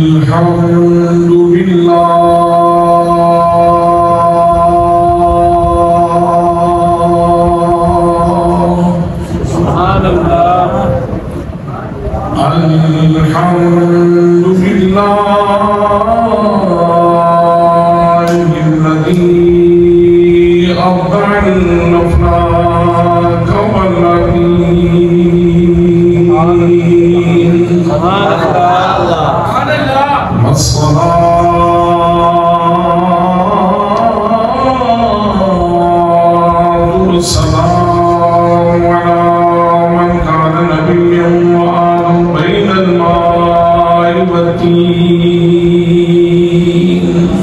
الحمد لله سبحان الله الحمد لله الذي أبدع الأفلاك والأدين سبحان الله والصلاة والسلام على من كان نبيا وآله بين الماء والدين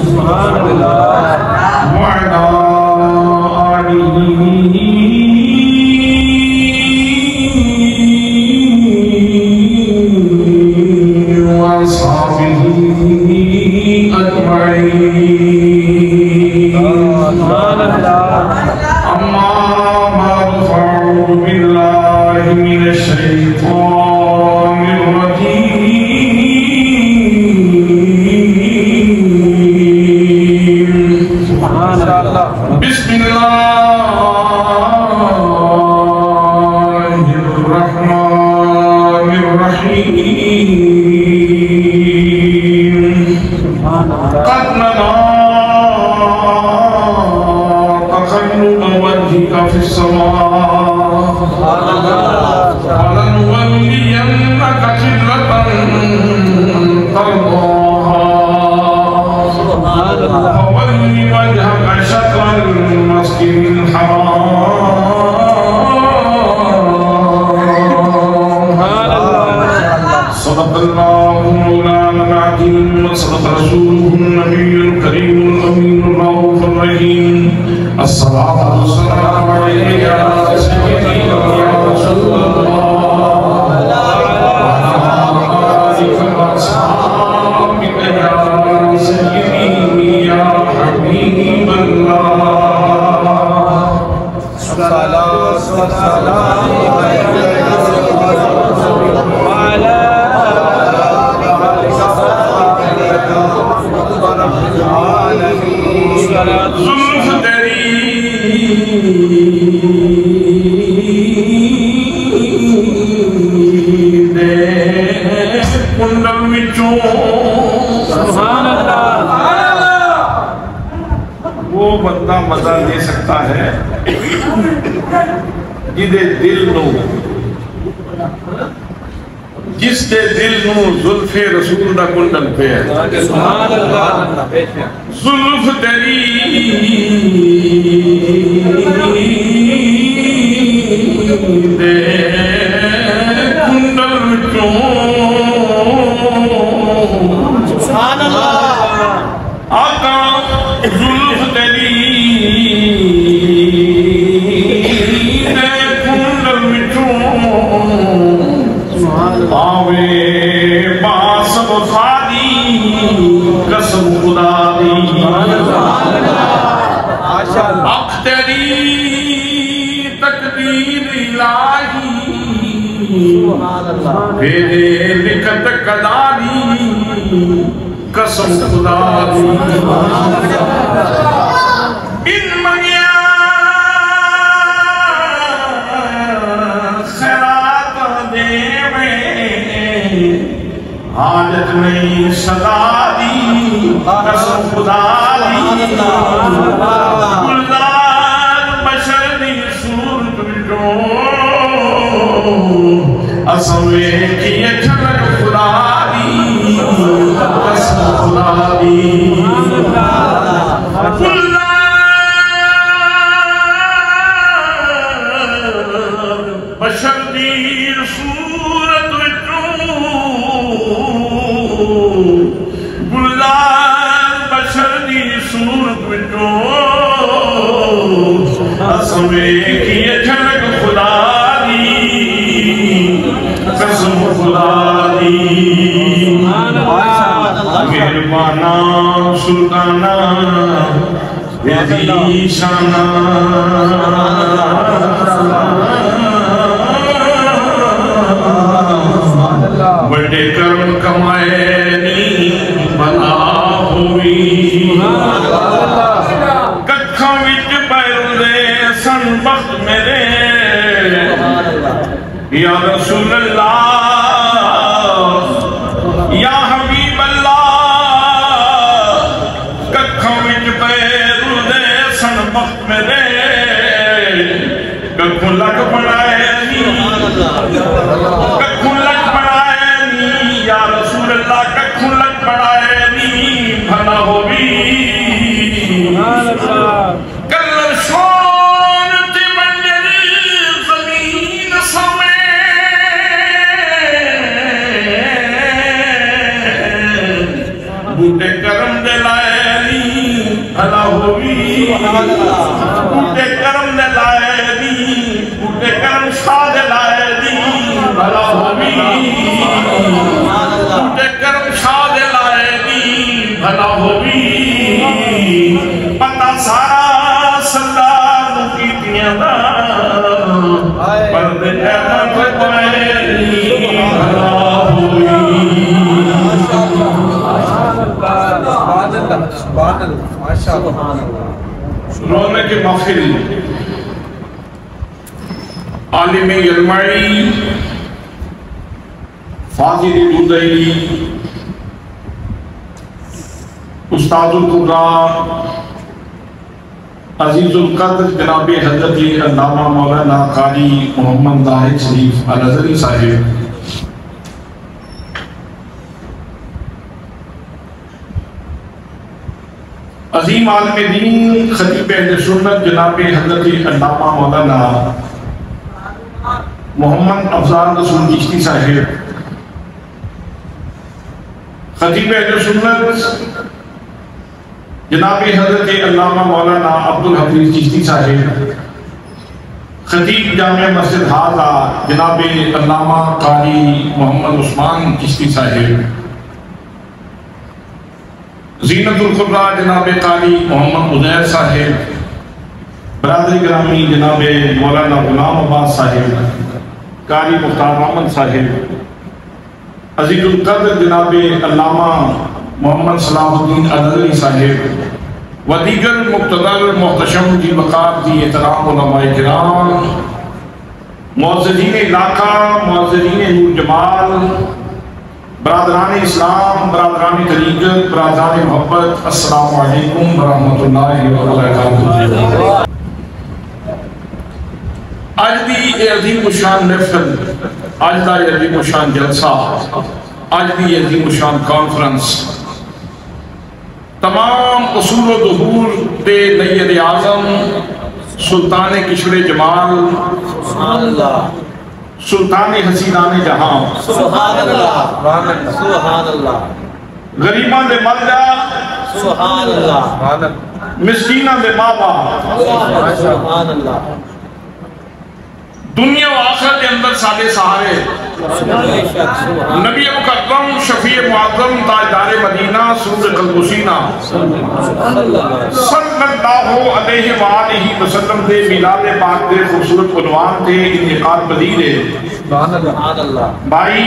سبحان الله وعلى آله وأصحابه أجمعين أما بعد فأعوذ بالله من الشيطان الرجيم بسم الله الرحمن الرحيم قد نرى تقلب وجهك في السماء فلنولينك قبلة ترضاها فول وجهك شطر المسجد الحرام صدق الله مولانا العظيم وصدق رسوله النبي الكريم الأمين الرؤوف الرحيم الصلاة والسلام عليك يا سيدي يا رسول الله وعلى آلك وأصحابك يا سيدي يا حبيب الله الصلاة والسلام وعلى زلف تری دے کنڈل وچوں سبحان اللہ وہ بندہ مزہ دے سکتا ہے جس دے دل نو زلف رسول دا کنڈل پہ ہے سبحان اللہ زلف تری دے کنڈل وچوں سبحان اللہ آقا زلف تری دے کنڈل وچوں آوے باسب خادی قسم خدا دی اختری تقدیر الہی پھیرے لکھت قداری قسم خدا دی ان منگیا خیرات دے میں حاجت نہیں صدا دی قسم خدا دی گلزار بشر دی صورت وچوں اسوے کی جھلک خدا دی قسم خدا دی گلزار بشر دی صورت گلزار بشر دی صورت وچوں اسوے کی جھلک خدا دی قسم خدا دی مہربانا سلطانا میری شانہ بڑے کرم کمائے نہیں یا رسول اللہ یا حبیب اللہ ککھوں وچ پیر دے سن وقت میرے ککھوں لگ بنائے ککھوں لگ بنائے نی یا رسول اللہ ککھوں لگ بنائے نی بھلا ہوئی کلر شون تے منجر زمین سمے بوٹے کرم دے لائے نی بھلا ہوئی بوٹے کرم دے لائے نی بوٹے کرم شاہ دے لائے نی بھلا ہوئی بوٹے کرم شاہ دے لائے نی بھلا ہوئی پتہ سارا سردار کی دیاں دا پردے احمد پہنی بھلا ہوئی رونے کے محفل عالم علمائی فاضل دودئی استاد القرآ عزیز القدر جناب حضرت علامہ مولانا قاری محمد طاہر شریف الازہری صاحب عظیم عالم دین خطیب اہل سنت جناب حضرت علامہ مولانا محمد افضال رسول چشتی صاحب خطیب اہل سنت جناب حضرت علامہ مولانا عبدالحفیظ چشتی صاحب خطیب جامع مسجد حاضہ جناب علامہ قاری محمد عثمان چشتی صاحب زینت القرآ جناب قاری محمد عزیر صاحب برادری گرامی جناب مولانا غلام عباس صاحب قاری مختار محمد صاحب عزیز القدر جناب علامہ محمد صلاح الدین الازہری صاحب و دیگر مقتدر محتشم کی وقار دی احترام علماء کرام معززین علاقہ معززین نور جمال برادران اسلام برادران طریقت برادران محبت السلام علیکم ورحمۃ اللہ وبرکاتہ آج دی عظیم الشان محفل آج دا عظیم الشان جلسہ آج دی عظیم الشان کانفرنس تمام اصول و ظہور دے نیر اعظم سلطان کشور جمال سبحان اللہ سلطان حسینان جہاں سبحان اللہ سبحان اللہ غریباں دے ملجا سبحان اللہ مسکیناں دے ماں باپ سبحان اللہ دنیا و آخرت کے اندر سادے سہارے نبی مکرم شفیع معظم تاجدار مدینہ سرور قلب و سینہ صلی اللہ علیہ وآلہ وسلم دے میلاد پاک دے خوبصورت عنوان دے انعقاد پذیر ہے بھائی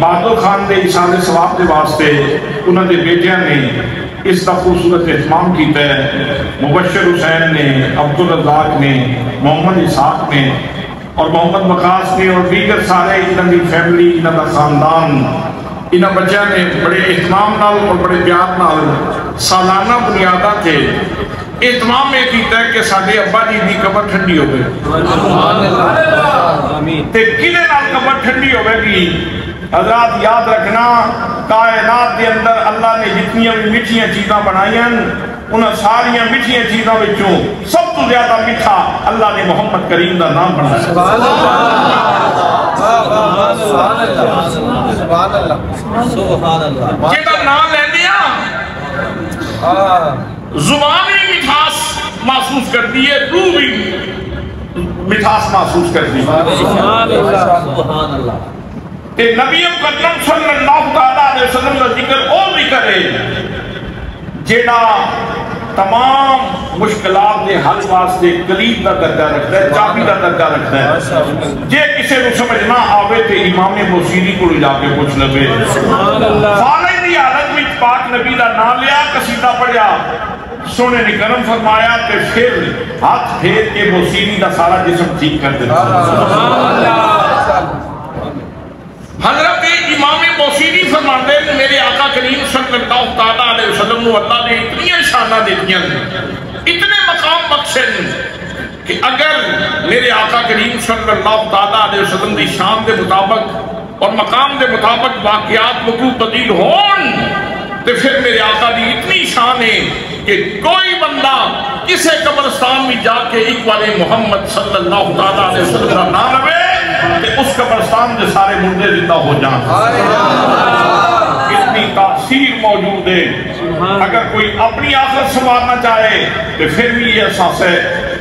بہادر خان دے احسان ثواب دے واسطے انہوں نے بیٹیاں نے اس کا خوبصورت اہتمام کیتا ہے مبشر حسین نے عبدالرزاق نے محمد اسحاق نے اور محمد مقاص نے اور دیگر سارے انہوں کی فیملی انہوں کا خاندان انہوں بچہ نے بڑے اہتمام نال اور بڑے پیار نال سالانہ بنیادہ تھے اہتمام میں کیتا ہے کہ ساڑھے ابا جی دی قبر ٹھنڈی ہو گئے تے کنے نال قبر ٹھنڈی ہو گئے گی حضرات یاد رکھنا کائنات دے اندر اللہ نے جتنی میٹھیاں چیزاں بنائیں انہاں ساریاں میٹھیاں چیزاں وچوں سب تو زیادہ میٹھا اللہ نے محمد کریم دا نام بنایا سبحان اللہ سبحان اللہ جیدہ نام لے دیا زبانی مٹھاس محسوس کرتی ہے روح بھی مٹھاس محسوس کرتی ہے سبحان اللہ کہ نبی مکرم صلی اللہ علیہ وسلم کا ذکر اور بھی کرے جیڑا تمام مشکلات دے حل واسطے کلید دا درجہ رکھتا ہے چابی دا درجہ رکھتا ہے جے کسے نو سمجھ نہ آوے تے امام موسیری کو جا کے پوچھ لبے فالے دی حالت میں پاک نبی دا نام لیا قصیدہ پڑھیا سونے نے کرم فرمایا تے پھر ہاتھ پھیر کے موسیری دا سارا جسم ٹھیک کر دیتا حضرت امام موسیقی فرماتے ہیں میرے آقا کریم صلی اللہ تعالیٰ علیہ وسلم کو اللہ نے اتنی شانہ دیتی ہیں، اتنے مقام بخشے کہ اگر میرے آقا کریم صلی اللہ تعالیٰ علیہ وسلم کی شان کے مطابق اور مقام کے مطابق واقعات وقوع پذیر ہون تو پھر میرے آقا کی اتنی شان ہے کہ کوئی بندہ کسے قبرستان میں جا کے ایک والے محمد صلی اللہ تعالیٰ علیہ وسلم کا نام لے کہ اس قبرستان کے سارے مردے زندہ ہو جائیں۔ اتنی تاثیر موجود ہے۔ اگر کوئی اپنی آخرت سنوارنا چاہے تو پھر بھی یہ احساس ہے،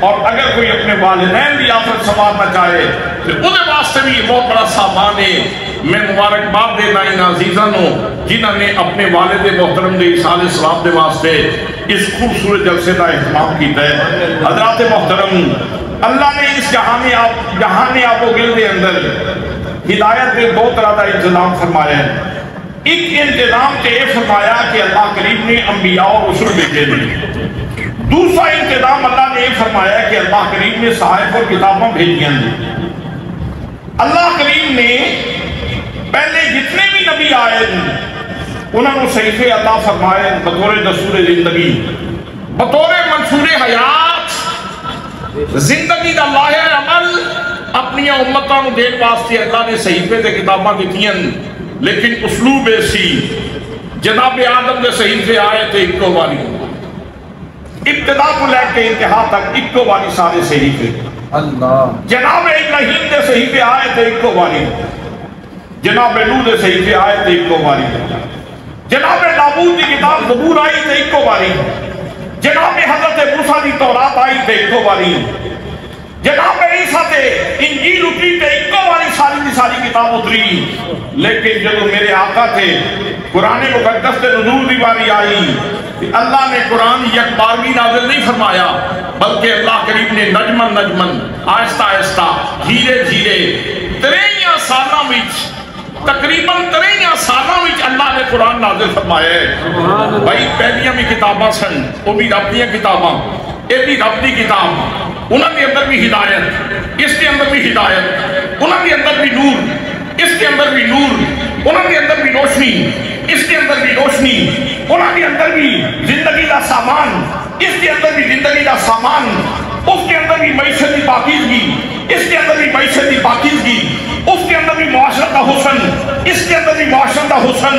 اور اگر کوئی اپنے والدین کی آخرت سنوارنا چاہے تو انہیں واسطے بھی یہ بہت بڑا سامان ہے۔ میں مبارکباد دینا ان عزیزاں جنہوں نے اپنے والد محترم دے اصال اسلام دے واسطے اس خوبصورت جلسے کا اہتمام کیتا ہے۔ حضرات محترم، اللہ نے اس جہان آپ و گل دے اندر ہدایت کے دو طرح کا انتظام فرمایا ہے۔ ایک انتظام تے یہ فرمایا کہ اللہ کریم نے انبیاء اور رسول بھیجے ہیں۔ دوسرا انتظام اللہ نے یہ فرمایا کہ اللہ کریم نے صحائف اور کتاباں بھیجیاں ہیں۔ اللہ کریم نے پہلے جتنے بھی نبی آئے انہوں نے صحیفے عطا فرمائے بطور دستور زندگی، بطور منصور حیات، زندگی کا لاہر عمل اپنی امتوں کو دین واسطے اللہ نے صحیفے سے کتاباں دیتیاں، لیکن اسلوب ایسی جناب آدم کے صحیفے آئے تھے ایکو باری، ابتدا کو لے کے انتہا تک ایکو باری سارے صحیفے۔ جناب ابراہیم کے صحیفے آئے تھے ایکو باری، جناب نوح کے صحیفے آئے تھے ایکو باری، جناب داؤد کی کتاب زبور آئی تھے ایکو باری، جناب حضرت موسیٰ کی تورات آئی تھے ایکو باری، جناب عیسیٰ تے انجیل اتری تے ایکو باری ساری دی ساری کتاب اتری۔ لیکن جب میرے آقا تھے قرآن مقدس تے نزول دی باری آئی، اللہ نے قرآن یک بار بھی نازل نہیں فرمایا، بلکہ اللہ کریم نے نجمن نجمن آہستہ آہستہ دھیرے دھیرے 53 سالوں وچ تقریباً 53 سالوں وچ اللہ نے قرآن نازل فرمایا ہے۔ بھائی پہلیاں بھی کتاباں سن، وہ بھی رب دیاں کتاباں، یہ بھی رب دی کتاب، انہوں کے اندر بھی ہدایت، اس کے اندر بھی ہدایت، انہوں کے اندر بھی نور، اس کے اندر بھی نور، انہوں کے اندر بھی روشنی، اس کے اندر بھی روشنی، انہوں کے اندر بھی زندگی کا سامان، اس کے اندر بھی زندگی کا سامان، اس کے اندر بھی معیشت کی پاکیزگی، اس کے اندر بھی معیشت کی پاکیزگی، اس کے اندر بھی معاشرت کا حسن، اس کے اندر بھی معاشرت کا حسن۔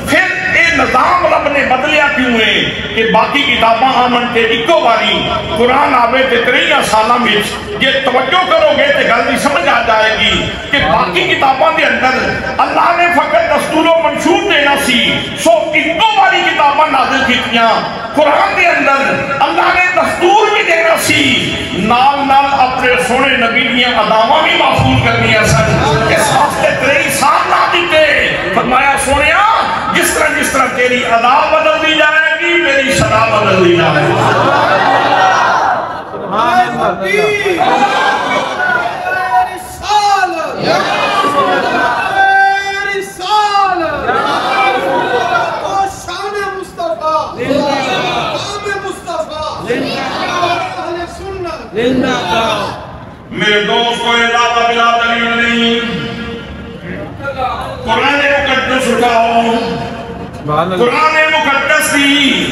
پھر اے نظام رب نے بدلیا کیوں ہے کہ باقی کتاباں آمن تے ایکو باری قرآن آوے تے 53 سالہ میں یہ توجہ کرو گے تے گل دی سمجھ آ جائے گی کہ باقی کتاباں دے اندر اللہ نے فقط دستور و منشور دینا سی، سو ایکو باری کتاباں نازل کیتیاں۔ قرآن دے اندر اللہ نے دستور بھی دینا سی، نال نال اپنے سونے نبی دیاں اداواں بھی محفوظ کرنی سن۔ اس واسطے 23 سال نہ دیتے، فرمایا سونیا جس طرح تیری ادا بدل دی جائے گی میری صدا بدل دی جائے گی۔ میرے دوست کو علاوہ بلا دلیل نہیں، قرآن مقدس اٹھاؤ، قرآن مقدس دی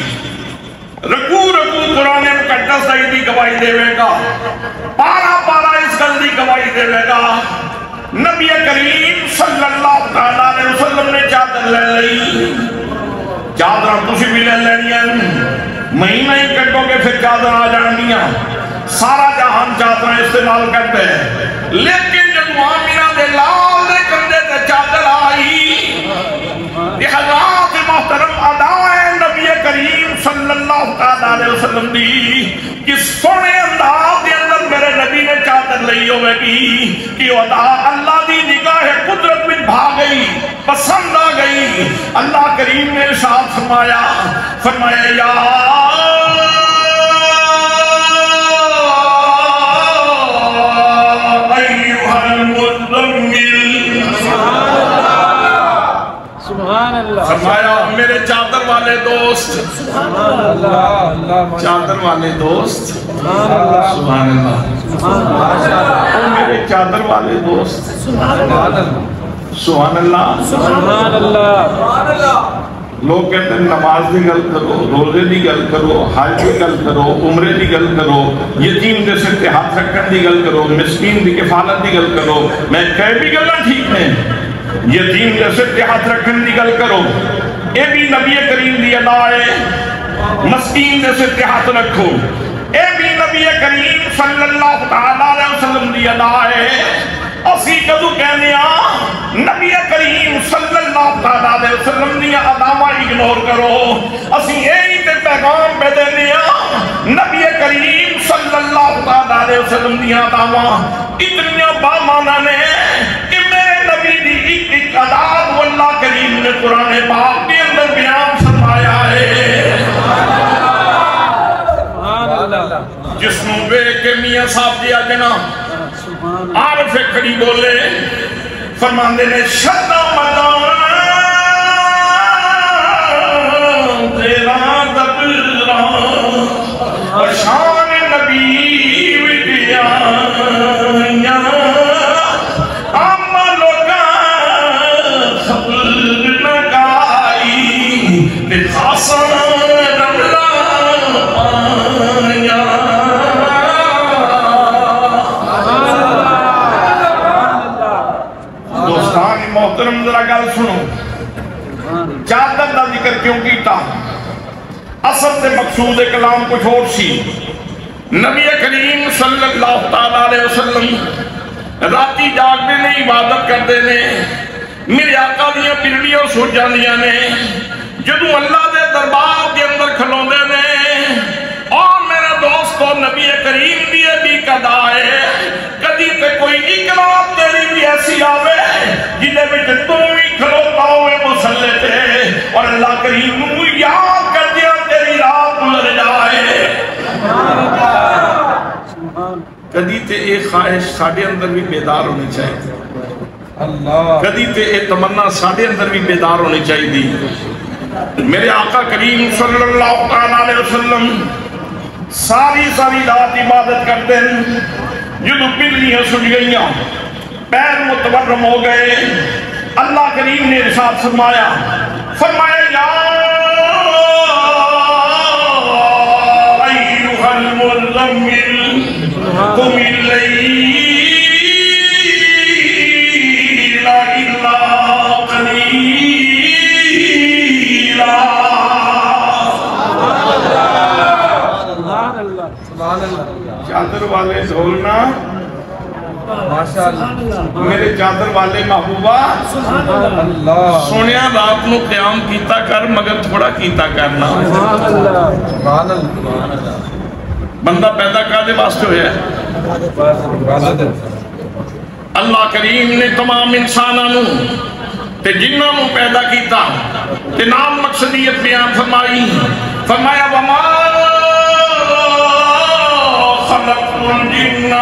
رکوع قرآن مقدس دی گواہی دے گا، پارا اس گل دی گواہی دے گا۔ نبی کریم صلی اللہ علیہ وسلم نے چادر لے لی، چادر تسی بھی لے لینیاں، مہینہ ہی کٹو گے پھر چادر آ جانگیاں، سارا جہان چادر استعمال کرتے ہیں، لیکن جب آمینہ دے لال دے کندے تے چادر آئی، یہ حضرات محترم ادائیں نبی کریم صلی اللہ علیہ وسلم دی کس سونے انداز دے اندر میرے نبی نے چادر لئی ہوئے گی کہ ادا اللہ دی نگاہ قدرت میں بھا گئی، پسند آ گئی۔ اللہ کریم نے ارشاد فرمایا یا فرمایا میرے چادر والے دوست چادر والے دوست سبحان اللہ میرے چادر والے دوست سبحان اللہ لوگ کہتے ہیں نماز دی گل کرو روزے دی گل کرو حج دی گل کرو عمرے دی گل کرو یتیم دے سر تے ہاتھ رکھن دی گل کرو مسکین دی کفالت دی گل کرو میں کہہ بھی گلاں ٹھیک ہیں یتیم دے سر تے ہاتھ رکھن دی گل کرو اے بھی نبی کریم دی ادا ہے مسکین دے سر تے ہاتھ رکھو اے بھی نبی کریم صلی اللہ علیہ وسلم دی ادا ہے اسی کدو کہنے نبی کریم صلی اللہ علیہ وسلم دیا اداواں اگنور کرو اسی یہی تے پیغام پہ دینے نبی کریم صلی اللہ علیہ وسلم دیا اداواں اتنی بامانہ نے کہ میرے نبی دی ایک اداب واللہ کریم نے قرآن پاک کے اندر بیان فرمایا ہے جس نوے کے میاں صاحب دیا جنا عارف کھڑی بولے فرماندے نے شدہ مدان تیرا دبران اور شان نبی وڈیاں عملوں کا خبر نگائی نخاصا رملا آیا محترم ذرا گل سنو چادر دا ذکر کیوں کیتا اصل سے مقصود کلام کچھ اور سی نبی کریم صلی اللہ علیہ وسلم راتی جاگنے نے عبادت کرتے نے میرے آقا دیا پنڈیاں سو جاندیاں نے جدوں اللہ دے دربار کے اندر کھلوندے نے اور میرے دوستو نبی کریم دی بھی قضا ہے کدی تے کوئی اقرار تیری بھی ایسی آوے جنہیں بھی تم بھی کھلوتا ہوئے مسلح تھے اور اللہ کریم نو یاد کر دیا تیری رات گزر جائے کدی تے ایک خواہش ساڑھے اندر بھی بیدار ہونی چاہیے کدی تے ایک تمنا ساڑھے اندر بھی بیدار ہونی چاہیے میرے آقا کریم صلی اللہ علیہ وسلم ساری رات عبادت کرتے ہیں جدو پنڈلیاں سج گئیاں پیر متورم ہو گئے اللہ کریم نے ارشاد فرمایا یا ایھا المزمل قم اللیل الا قلیلا چادر والے ڈھولنا میرے چادر والے محبوبہ سونیا رات نو قیام کیتا کر مگر تھوڑا کیتا کرنا بندہ پیدا کرنے واسطے ہویا ہے اللہ کریم نے تمام انسانوں تے جنہاں نو پیدا کیتا تے نام مقصدیت بیان فرمایا وما خلقت الجن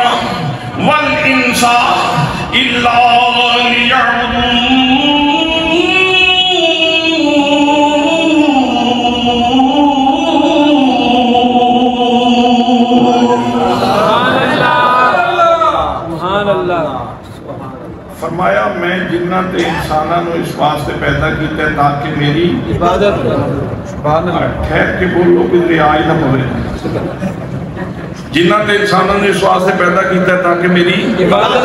والانس الا ليعبدون فرمایا میں جنہ تے انسانہ نو اس واسطے پیدا کیتا ہے تاکہ میری عبادت ٹھہر کے بولو کہ رعائی نہ ہوئے جنہ تے انسانہ نے اس واسطے پیدا کیتا ہے تاکہ میری عبادت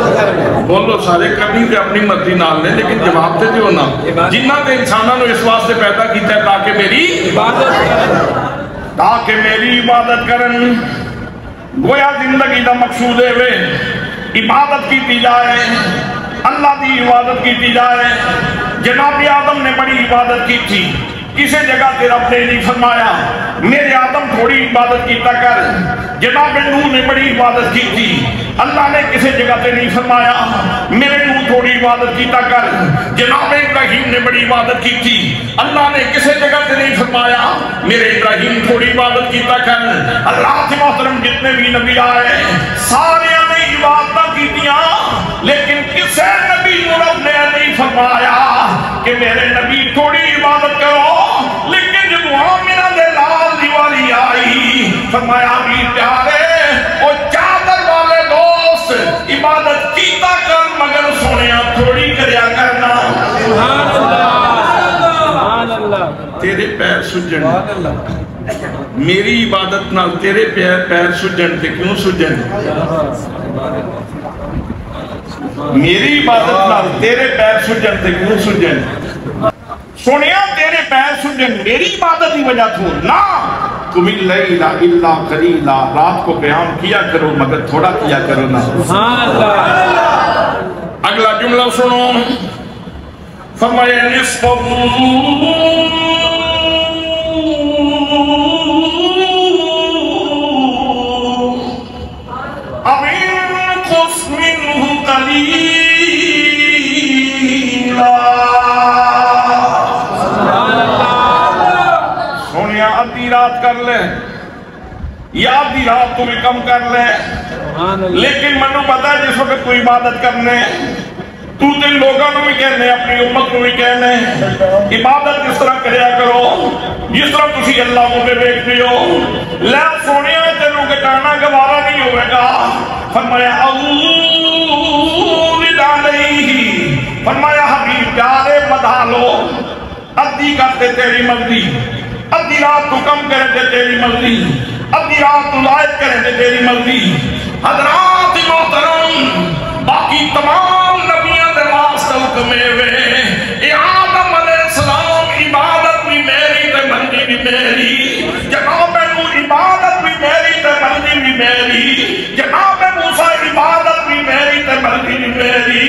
بولو سارے کرنی تے اپنی مرضی نال لیں لیکن جواب تے جو نا جنہ تے انسانہ نے اس واسطے پیدا کیتا ہے تاکہ میری عبادت کرن گویا زندگی دا مقصود ہے عبادت کی جائے اللہ دی عبادت کی جائے جناب آدم نے بڑی عبادت کی تھی کسی جگہ تے رب نے نہیں فرمایا میرے آدم تھوڑی عبادت کیتا کر جناب نوح نے بڑی عبادت کی تھی اللہ نے کسی جگہ تے نہیں فرمایا میرے نوح تھوڑی عبادت کیتا کر جناب ابراہیم نے بڑی عبادت کی تھی اللہ نے کسی جگہ تے نہیں فرمایا میرے ابراہیم تھوڑی عبادت کیتا کر اللہ سے محترم جتنے بھی نبی آئے سارے نے عبادت کی دیا لیکن کسی نبی رب نے نہیں فرمایا کہ میرے نبی تھوڑی عبادت کرو لیکن جب فرمایا حبیب پیارے او چادر والے دوست عبادت کیتا کر مگر سونیا تھوڑی کریا کرنا تیرے پیر سجن میری عبادت نال تیرے پیر سجن تے کیوں سجن میری عبادت نال تیرے پیر سجن تے کیوں سجن سنیا تیرے پیر سجن میری عبادت کی وجہ تھو نا تم اللیل الا قلیلا رات کو قیام کیا کرو مگر تھوڑا کیا کرو نا اگلا جملہ سنو فرمایا نصفہ سونیا ادھی رات کر لے یا ادھی رات تو بھی کم کر لے لیکن منو پتا ہے جس وقت تو عبادت کرنے تو تین لوگوں بھی کہنے اپنی امت بھی کہنے عبادت جس طرح کریا کرو جس طرح تسی اللہ کو بے بیٹھتے ہو لے سونیا تینوں کے کہنا گوارا نہیں ہوئے گا فرمایا فرمایا حبیب پیارے بڑھا لو ادھی کرتے تیری مرضی ادھی رات تو کم کرے تے تیری مرضی ادھی رات تو لائق کرے تے تیری مرضی حضرات محترم باقی تمام نبیوں دے واسطے حکم اے آدم علیہ السلام عبادت بھی میری تے مرضی بھی میری جناب نوح عبادت بھی میری تے مرضی بھی میری جناب موسیٰ عبادت بھی میری تے مرضی بھی میری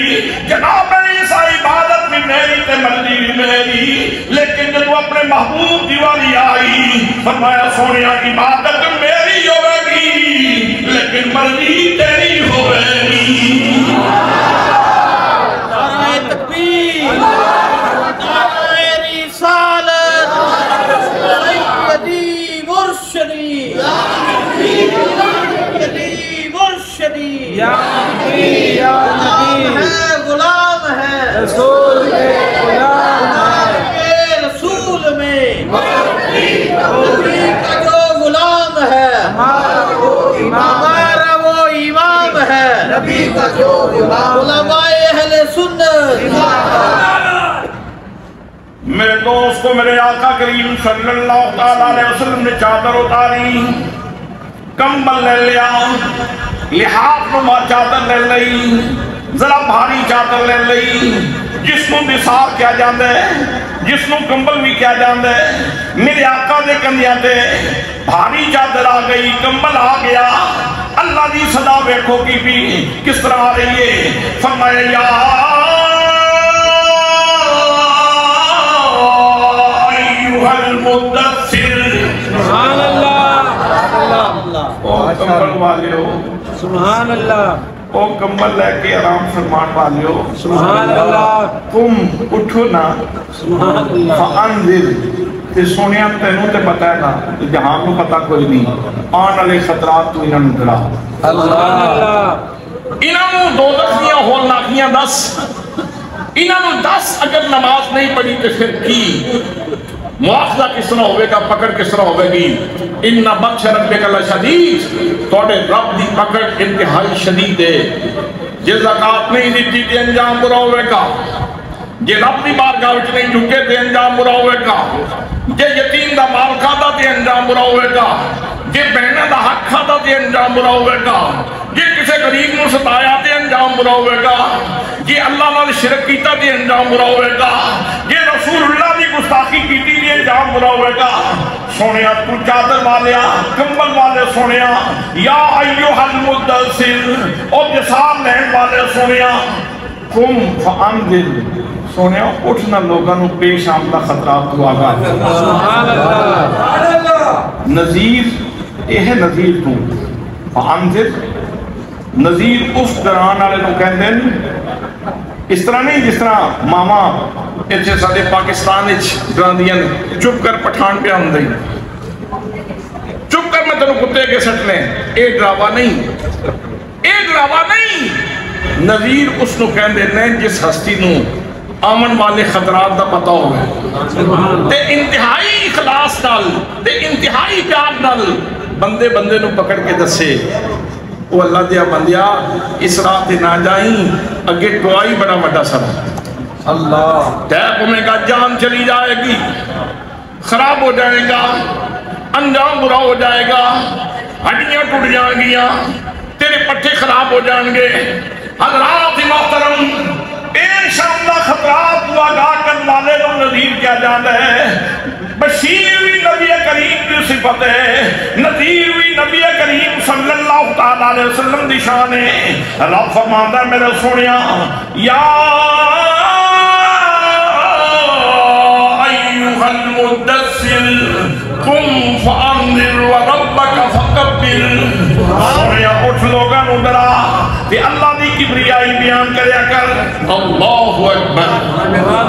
جناب عیسیٰ عبادت بھی میری تے مرضی بھی میری لیکن جب وہ اپنے محبوب دیوالی آئی فرمایا سونیا عبادت میری ہوئے گی لیکن مرضی تیری ہوئے گی نعرہ تکبیر نعرہ رسالت سیدی مرشدی سیدی مرشدی یا نبی یا نبی غلام ہے رسول کے غلام ہے رسول میں کا جو غلام ہے ہمارا وہ امام ہے نبی کا جو غلام علماء اہل سنت میرے دوست کو میرے آقا کریم صلی اللہ علیہ وسلم نے چادر اتاری کمبل لے لیا لحاظ نما چادر لے لئی ذرا بھاری چادر لے لئی جس نو نثار کیا جاندے جس نو کمبل بھی کیا جاندے میرے آقا دے کندیاں تے بھاری چادر آ گئی کمبل آ گیا اللہ دی صدا ویکھو کی بھی کس طرح آ رہی ہے فرمایا یا ایوہ المدثر سبحان اللہ او کمبل والے ہو سبحان اللہ او کمبل لے کے آرام فرمان والے ہو سبحان اللہ تم اٹھو نا سبحان اللہ فانذر تے سونیا تینوں تے پتہ ہے نا جہان کو پتہ کوئی نہیں آن علی خطرات تو انہاں نوں ڈرا انہاں نوں دوزخ دیاں ہولناکیاں 10 انہاں نوں 10 اگر نماز نہیں پڑھی تے پھر کی مواخذہ کس طرح ہوئے گا پکڑ کس طرح ہوئے گی ان بطش ربک لشدید توڑے رب دی پکڑ انتہائی شدید ہے جے زکاة نہیں دیتی تے انجام برا ہوئے گا جے رب دی بارگاہ وچ نہیں جھکے تے انجام برا ہوئے گا جے یتیم دا مال کھادا تے انجام برا ہوئے گا جے بہنہ دا حق کھادا تے انجام برا ہوئے گا جے کسے غریب نو ستایا تے انجام برا ہوئے گا جے اللہ نال شرک کیتا تے انجام برا ہوئے گا جے رسول اللہ دی گستاخی کیتی تے انجام برا ہوئے گا سونیا تو چادر والیا کمبل والے سونیا یا ایوہ المدثر او جسار لہن والے سونیا قم فانذر سونیا اٹھنا لوگاں نو پیش آمدہ خطرات کو آگاہ سبحان اللہ نظیر یہ نظیر تو فانذر نظیر اس دران آلے نو کہندے اس طرح نہیں جس طرح ماما ایچے سارے پاکستان ایچ ڈراندیاں چپ کر پٹھان پہ آن دیں چپ کر میں تنو کتے کے سٹ لیں اے ڈراوا نہیں نظیر اس نو کہندے نہیں جس ہستی نو آمن والے خطرات دا پتہ ہوئے تے انتہائی اخلاص نال تے انتہائی پیار نال بندے بندے نو پکڑ کے دسے وہ اللہ دیا بندیا اس راہ تے نہ جائیں اگے دعائی بڑا بڑا سب اللہ ٹیپ میں کا جان چلی جائے گی خراب ہو جائے گا انجام برا ہو جائے گا ہڈیاں ٹوٹ جائیں گیاں تیرے پٹھے خراب ہو جائیں گے حضرات محترم انشاءاللہ خطرات کو آگاہ کرنے والے کو نذیر کیا جاتا ہے بشیر بھی نبی کریم کی صفت ہے نذیر بھی نبی کریم صلی اللہ تعالیٰ علیہ وسلم دی شان ہے رب فرماتا ہے میرے سونیا یا ایوہ المدثر قم فانذر وربک فکبر سونیا اٹھ لوگاں نو ڈرا تے اللہ دی کبریائی بیان کریا کر اللہ اکبر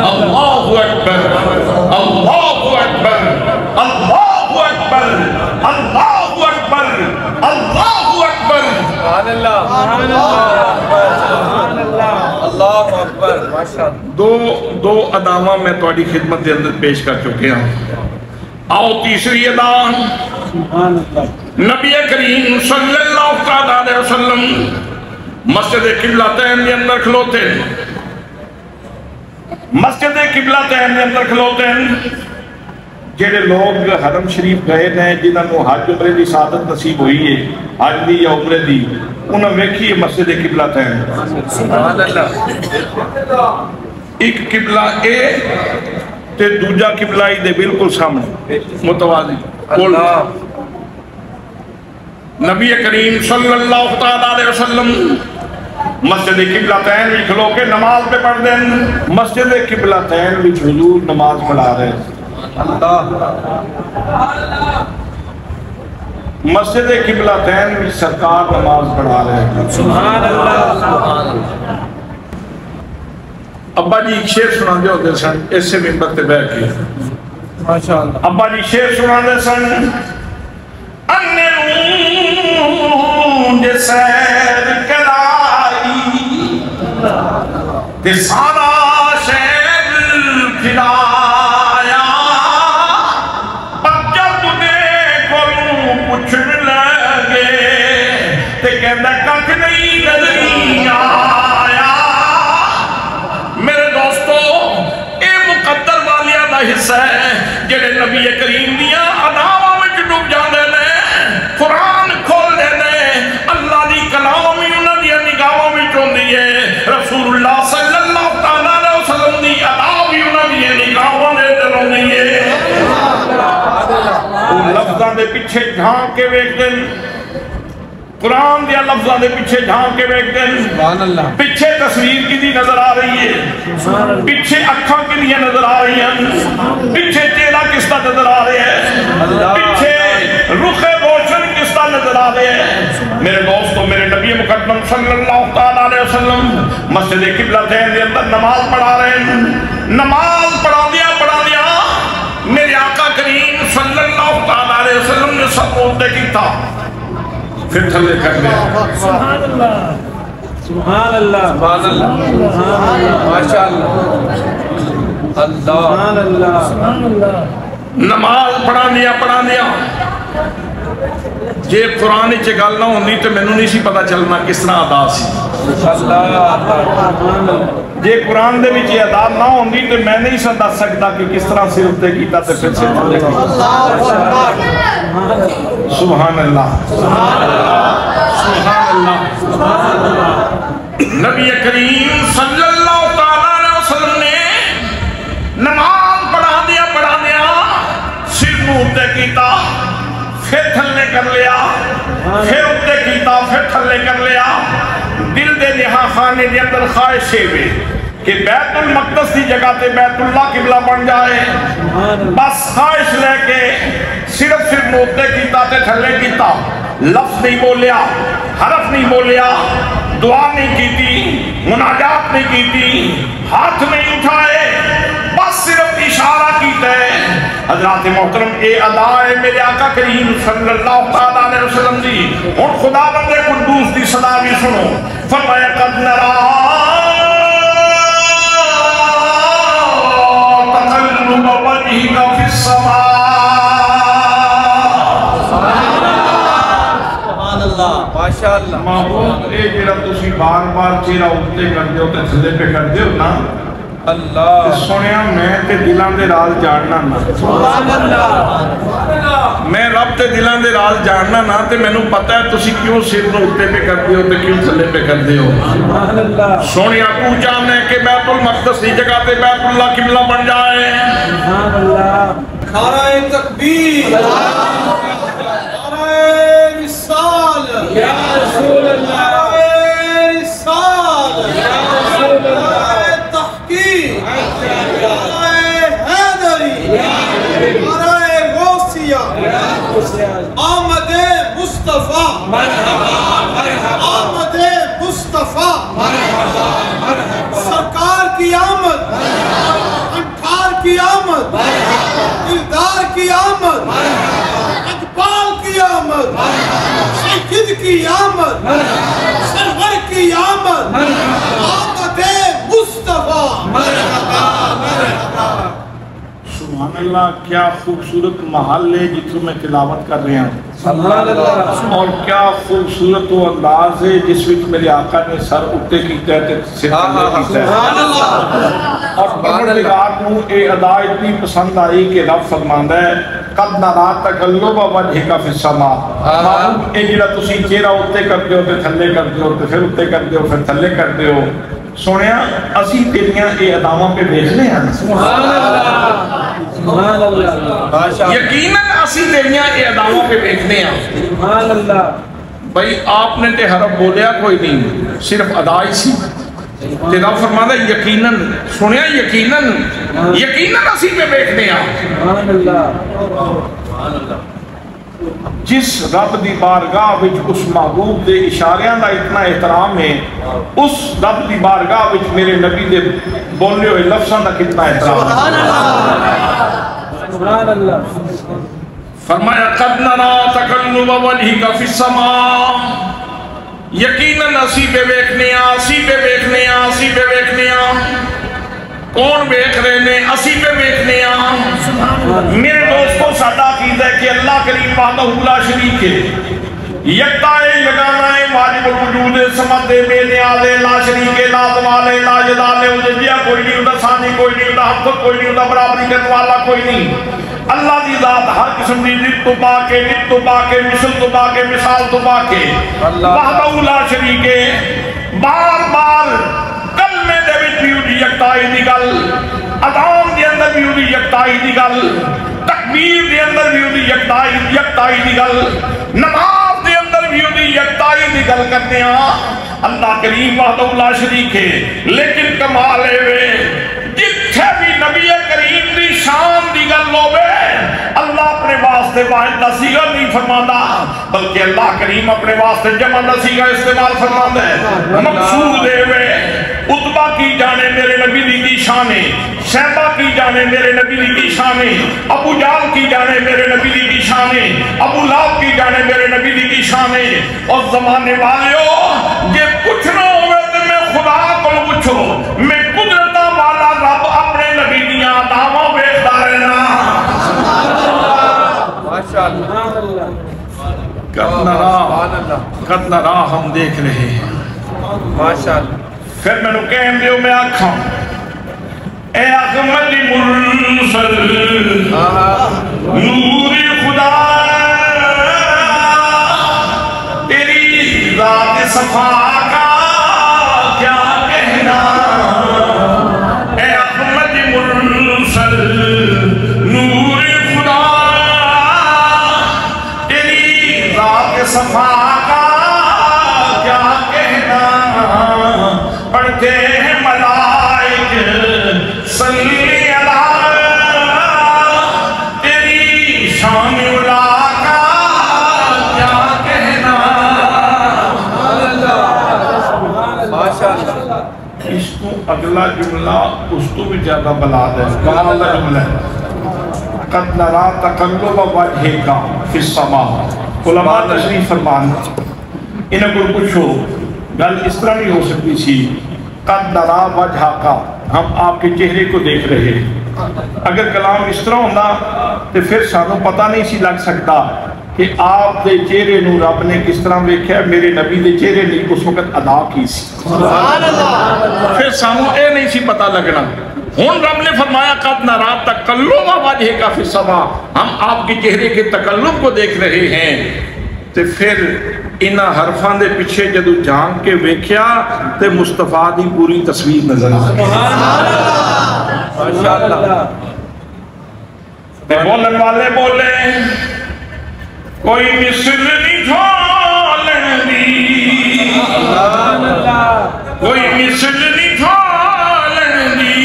اللہ اکبر اللہ اکبر اللہ اکبر اللہ اکبر اللہ اکبر سبحان اللہ اللہ اکبر ماشاءاللہ دو اداواں میں تہاڈی خدمت دے اندر پیش کر چکے ہوں آؤ تیسری ادا نبی کریم صلی اللہ علیہ وسلم مسجد قبلتین کے اندر کھلوتے مسجد قبلتین کے اندر کھلوتے جڑے لوگ حرم شریف گئے نے جنہاں کو حج عمرے دی سعادت نصیب ہوئی ہے حج دی یا عمرے دی انہاں ویکھی ہے مسجد قبلتین سبحان اللہ ایک قبلہ اے تے دوجا قبلہ ہی دے بالکل سامنے متوازی نبی کریم صلی اللہ علیہ وسلم مسجد قبلتین بھی کھلو کے نماز پہ پڑھ دیں مسجد قبلتین بھی حضور نماز پڑھا رہے مسجد قبلتین بھی سرکار نماز پڑھا رہے سبحان اللہ ابا جی ایک شعر سنا دے ہوتے سن اس سے ممبر تے بیٹھ کے ابا جی شعر سنا دے سن انے نون جے سیر کرائی تے سارا شہر پھرایا پر جب دے کولوں پوچھن لگے تے کہندا ککھ نہیں نظر آیا میرے دوستو اے مقدر والیاں دا حصہ ہے جڑے نبی کریم دیاں اداواں وچ ڈوب جاندے نے قرآن کھول دے نے اللہ دی کلام ہی انہاں دی نگاہاں وچ ہوندی ہے رسول اللہ صلی اللہ تعالیٰ علیہ وسلم دی ادا بھی انہاں دی نگاہاں دے اندر ہوندی ہے لفظاں دے پیچھے جھانک کے ویکھدے قرآن دیا لفظاں دے پیچھے جھانک کے ویکھدے پیچھے تصویر کی دی نظر آ رہی ہے پیچھے اکھاں کی دی نظر آ رہی ہیں پیچھے چہرہ کس طرح نظر آ رہے ہیں پیچھے رخ روشن کس طرح نظر آ رہے ہیں میرے دوستو میرے نبی مقدم صلی اللہ تعالیٰ علیہ وسلم مسجد قبلتین دے اندر نماز پڑھا رہے ہیں نماز پڑھا دیا میرے آقا کریم صلی اللہ تعالیٰ علیہ وسلم نے سب بولتے کی تھا پھر تھلے کر لیا سبحان اللہ سبحان اللہ سبحان اللہ ماشاءاللہ سبحان اللہ نماز پڑھا دیا جے قرآن چ گل نہ ہوندی تے مینوں نہیں سی پتہ چلنا کس طرح ادا سی جے قرآن دے وچ ادا نہ ہوندی تے میں نہیں دس سکتا کہ کس طرح سر تے کیتا تے پھر سے تھلے سبحان اللہ سبحان اللہ نبی کریم صلی اللہ تعالیٰ علیہ وسلم نے نماز پڑھا دیا سر منہ تے کیتا پھر تھلے کر لیا پھر اتے کیتا پھر تھلے کر لیا دل دے نہا خانے دے اندر خواہش ہے کہ بیت المقدس دی جگہ تے بیت اللہ قبلہ بن جائے بس خواہش لے کے صرف نوتے کیتا تے تھلے کیتا لفظ نہیں بولیا حرف نہیں بولیا دعا نہیں کیتی مناجات نہیں کیتی ہاتھ نہیں اٹھائے بس صرف اشارہ کیتا ہے حضرات محترم اے ادا ہے میرے آقا کریم صلی اللہ تعالیٰ علیہ وسلم دی اور خدا بندے قدوس دی صدا بھی سنو فرمایا قد نرا تقلب وجهك في السماء ماشاءاللہ محبوب اے جڑا تسی بار بار چہرہ اٹھتے کر دیو تے تھلے پہ کر دیو نا اللہ سنیا میں تے دلان دے راز جاننا نا سبحان اللہ میں رب تے دلان دے راز جاننا نا تے میں نو پتہ ہے تسی کیوں سر نو اٹھتے پہ کر دیو تے کیوں تھلے پہ کر دیو سبحان اللہ سونیا کو چاہنے کہ بیت المقدس دی جگہ تے بیت اللہ قبلہ بن جائے سبحان اللہ نعرہ تکبیر نعرہ رسالت یا رسول اللہ نعرہ رسالت یا رسول اللہ تحقیق نعرہ حیدری نعرہ غوثیہ آمد مصطفیٰ آمد مصطفیٰ سرکار کی آمد انٹھار کی آمد دلدار کی آمد اقبال کی آمد سید کی آمد سرور کی آمد آمد مصطفیٰ سبحان اللہ کیا خوبصورت محل ہے جتوں میں تلاوت کر رہے ہیں سبحان اللہ اور کیا خوبصورت وہ انداز ہے جس وقت میرے آقا نے سر اٹھتے کیتا ہے سر تھلے کیتا سبحان ہے اللہ اور پروردگار کو اے ادا اتنی پسند آئی کہ رب فرماندا ہے قد نرا تقلب وجهک فی السماء محبوب اے جڑا تسی چہرہ اٹھتے کرتے ہو تے تھلے کرتے ہو تے پھر اٹھتے کرتے ہو پھر تھلے کرتے ہو سنیا اسی تیریاں اے اداواں پہ دیکھنے ہیں سبحان اللہ سبحان اللہ یقیناً اسی تیریاں اے اداواں پہ دیکھنے ہیں سبحان اللہ بھئی آپ نے تے حرف بولیا کوئی نہیں صرف ادا ہی سی تے رب فرماتا یقیناً سنیا یقیناً یقیناً اسی پہ دیکھنے ہیں سبحان اللہ جس رب دی بارگاہ وچ اس محبوب دے اشاریاں دا اتنا احترام ہے اس رب دی بارگاہ وچ میرے نبی دے بولنے ہوئے لفظاں دا کتنا احترام ہے سبحان اللہ فرمایا قد نرا تقلب وجهک فی السماء یقیناً اسی پہ ویکھنے اسی پہ ویکھنے اسی پہ ویکھنے کون ویکھ رہے نے اسی پہ ویکھنے میرے دوستوں ساڈا عقیدہ ہے کہ اللہ کریم وحدہ لا شریک ہے یکتا ہے یگانا ہے واجب الوجود سمد بے نیاز لا شریک لا زوال لا جلال جزیا کوئی نہیں ہوتا ثانی کوئی نہیں ہوتا حق کوئی نہیں ہوتا برابری کرنے والا کوئی نہیں اللہ دی ذات ہر قسم دی نت تو پاکے نت تو پاکے مثل تو پاکے مثال تو پاکے وحدہ لا شریک ہے بار بار کلمے دے وچ بھی ہوئی یکتائی دی گل اذان دے اندر بھی ہوئی یکتائی دی گل تکبیر دے اندر بھی ہوئی یکتائی دی گل نماز دے اندر بھی ہوئی یکتائی دی گل کرتے ہیں اللہ کریم وحدہ لا شریک ہے لیکن کمال ہے جتھے بھی نبی کریم دی شان دی گل ہوے اللہ اپنے واسطے واحد دا صیغہ نہیں فرماندا بلکہ اللہ کریم اپنے واسطے جمع دا صیغہ استعمال فرماندا ہے مقصود ہے عتبہ کی جانے میرے نبی دی شانے شیبہ کی جانے میرے نبی دی شانے ابو جال کی جانے میرے نبی دی شانے ابو لہب کی جانے میرے نبی دی شانے اور زمانے والیو یہ کچھ نہ ہوئے تو میں خدا کو پوچھو میں قدرتہ والا رب اپنے نبی دیاں دعووں بیٹھتا رہنا قد نرا ہم دیکھ رہے ہیں ماشاءاللہ پھر میں نو کہن دیو میں آکھاں اے احمد مرسل نور خدا تیری ذات صفا کا کیا کہنا اے احمد مرسل نور خدا تیری ذات صفا کا کیا کہنا پڑھتے ہیں ملائک صلی اللہ تیری شان علا کا کیا کہنا اس کو اگلا جملہ اس کو بھی زیادہ بلاد ہے کہاں اللہ جملہ ہے قد نرا تقلب وجهک فی السماء علماء تشریف فرمان انہیں کو پوچھو گل اس طرح نہیں ہو سکتی سی قد نرا وجهک ہم آپ کے چہرے کو دیکھ رہے ہیں اگر کلام اس طرح ہونا تو پھر سانوں پتہ نہیں سی لگ سکتا کہ آپ دے چہرے نو رب نے کس طرح ویکھیا، میرے نبی دے چہرے نے اس وقت ادا کی سی۔ سبحان اللہ۔ پھر سانو اے نہیں سی پتہ لگنا۔ ہن رب نے فرمایا قد نرا تقلب وجہک فی السماء، ہم آپ کے چہرے کے تقلب کو دیکھ رہے ہیں۔ تو پھر انہاں حرفاں دے پیچھے جدو جھانک کے ویکھیا تے مصطفیٰ دی پوری تصویر نظر آئی۔ ماشاءاللہ۔ تے بولن والے بولے کوئی مثل نہیں ڈھولن دی، کوئی مثل نہیں ڈھولن دی،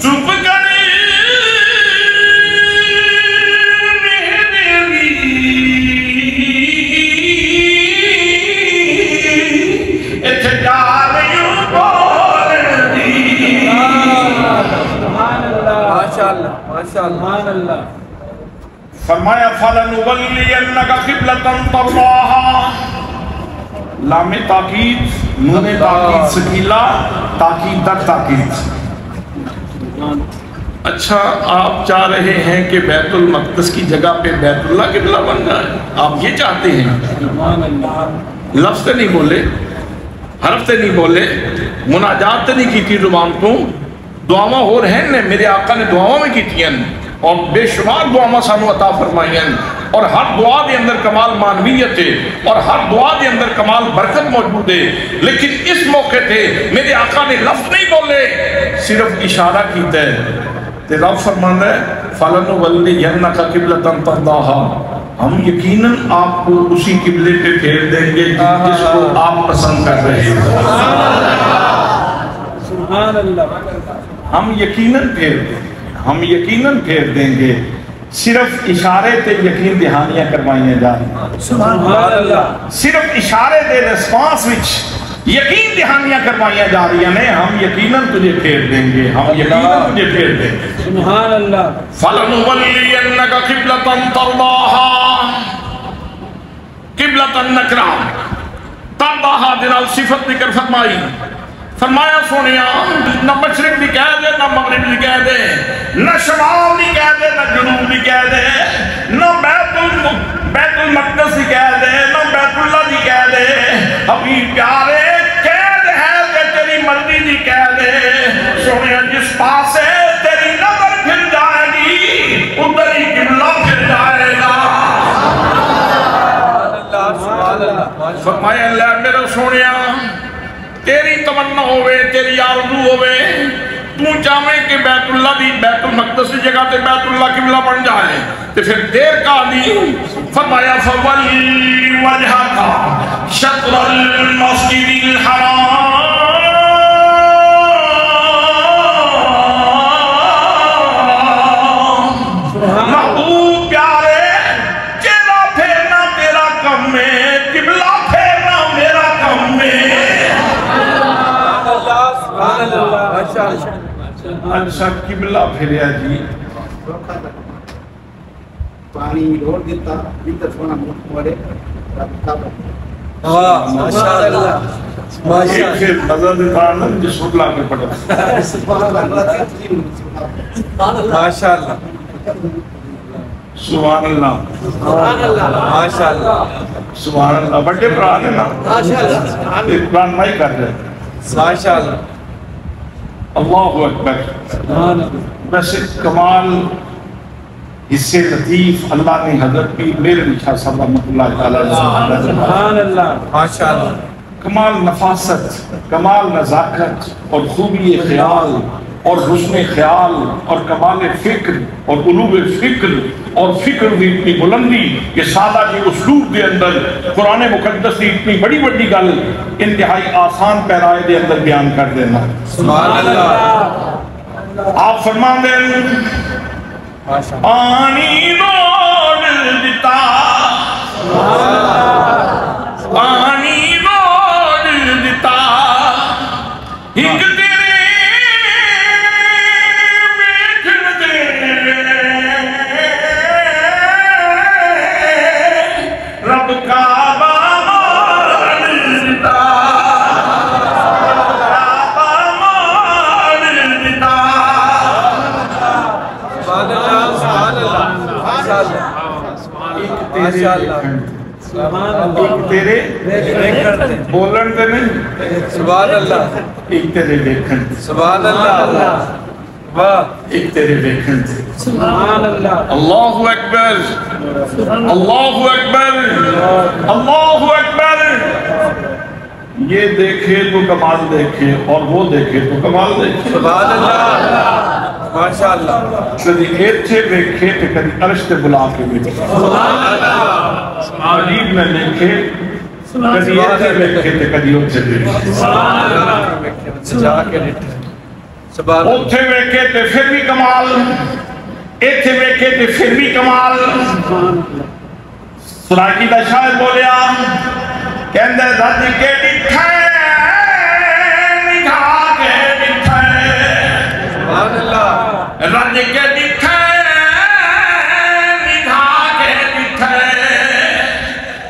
چپ کر میرے اتھے جا رہی بولن دی۔ ماشاءاللہ ماشاءاللہ۔ فرمایا فَلَنُوَلِّيَنَّكَ قِبْلَةً تَرْضَاهَا، لام تاکید، نون تاکید سکیلا، تاکید در تاکید۔ اچھا آپ چاہ رہے ہیں کہ بیت المقدس کی جگہ پہ بیت اللہ قبلہ بن جائے، آپ یہ چاہتے ہیں؟ لفظ تے نہیں بولے، حرف تے نہیں بولے، مناجات تے نہیں کی تھی زبان تو، دعاواں ہو رہے ہیں، میرے آقا نے دعاواں میں کی تھی اور بے شمار دعاواں سانو عطا فرمائیں، اور ہر دعا دے اندر کمال معنویت ہے اور ہر دعا دے اندر کمال برکت موجود ہے، لیکن اس موقع تھے میرے آقا نے لفظ نہیں بولے، صرف اشارہ کیتا ہے۔ تے رب فرمانا ہے فَلَنُوَلِّيَنَّكَ قِبْلَةً تَرْضَاهَا، ہم یقیناً آپ کو اسی قبلے پہ پھیر دیں گے جس کو آپ پسند کر رہے ہیں۔ سبحان اللہ۔ ہم یقیناً پھیر دیں گے، ہم یقیناً پھیر دیں گے، صرف اشارے تے یقین دہانیاں کروائیاں جا رہی، سبحان اللہ۔ صرف اشارے دے ریسپانس وچ یقین دہانیاں کروائیاں جا رہی ہیں، ہم یقیناً تجھے پھیر دیں گے، ہم یقیناً تجھے پھیر دیں گے۔ سبحان اللہ۔ فَلَنُوَلِّيَنَّكَ قِبْلَةً تَرْضَاهَا، قبلۃ النکرہ، تَرْضَاهَا دنال صفت ذکر فرمائی، فرمایا سونیا نہ مشرق بھی کہہ دے نہ مغرب بھی کہہ دے، نہ شمال بھی کہہ دے نہ جنوب بھی کہہ دے، نہ بیت المقدس بھی کہہ دے نہ بیت اللہ بھی کہہ دے، حبیب پیارے قید ہے کہ تیری مرضی بھی کہہ دے، سونیا جس پاس ہے تیری نظر پھر جائے گی ادھر ہی قبلہ پھر جائے گا۔ فرمایا اللہ میرا سونیا تیری تمنا ہوئے، تیری آرزو ہوئے، تو چاہے کہ بیت اللہ دی بیت المقدس کی جگہ تے بیت اللہ قبلہ بن جائے تو پھر دیر کا دی، فرمایا فَوَلِّ وَجْهَكَ شَطْرَ الْمَسْجِدِ الْحَرَامِ، محبوب پیارے چہرہ پھیرنا تیرا کم ہے، قبلہ پھیرنا میرا کم ہے۔ اچھا قبلہ پھریا جی، پانی روڑ دیتا بیتر سونا ملک موڑے ماشاءاللہ ایک پھر نظر دیتا نا جس وقت لا کے پڑھا ماشاءاللہ سبحان اللہ ماشاءاللہ سبحان اللہ، بڑے پرانے نا ایک قرآن مائی کر رہے ماشاءاللہ اللہ اکبر۔ ویسے کمال حصے لطیف اللہ نے حضرت کی میرے نشاہ صاحب رحمت اللہ تعالیٰ سبحان اللہ ماشاءاللہ، کمال نفاست، کمال نزاکت اور خوبی خیال اور حسن خیال اور کمال فکر اور علوم فکر اور فکر بھی اتنی بلندی کہ سادہ کی اسلوب دے اندر قرآن مقدس کی اتنی بڑی بڑی گل انتہائی آسان پیرائے دے اندر بیان کر دینا۔ سبحان اللہ آپ فرمان دیں پانی روڑ دیتا، پانی روڑ دیتا، ایک تیرے بیٹھن دے رب کا ایک تیرے بولن دے نہیں سبحان اللہ ایک تیرے دیکھن سبحان اللہ واہ ایک تیرے دیکھن سبحان اللہ اللہ اکبر اللہ اکبر اللہ اکبر یہ دیکھے تو کمال دیکھے اور وہ دیکھے تو کمال دیکھے سبحان اللہ ماشاءاللہ کدی ایتھے دیکھے تو کدی عرش تے بلا کے دیکھے عجیب میں دیکھے کدی ایتھے دیکھے تو کدی اتھے دیکھے اتھے ویکھے تے پھر بھی کمال ایتھے ویکھے تے پھر بھی کمال سراکی دا شاعر بولیا کہندے رج کے ڈٹھے نگاہ کے ڈٹھے سبحان اللہ رج کے ڈٹھے نگاہ کے ڈٹھے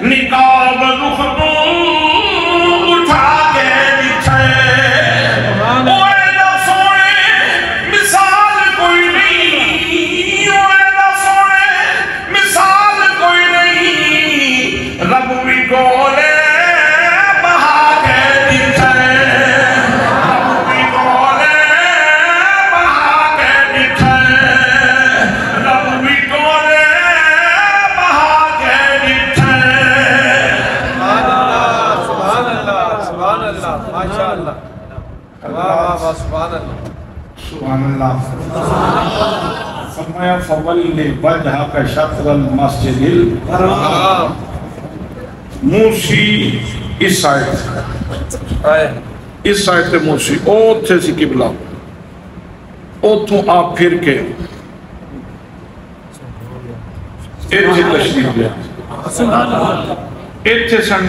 نقاب رخ تو اٹھا کے ڈٹھے اوے دا سونے مثال کوئی نہیں اوے دا سونے مثال کوئی نہیں رب بھی گولے سبحان اللہ فرمایا فولی وجہ کا شطر المسجد الحرام موسی اس سائٹ تے موسی اوتھے سی قبلہ اوتھوں آپ پھر کے ایتھے تشریف لیا ایتھے سن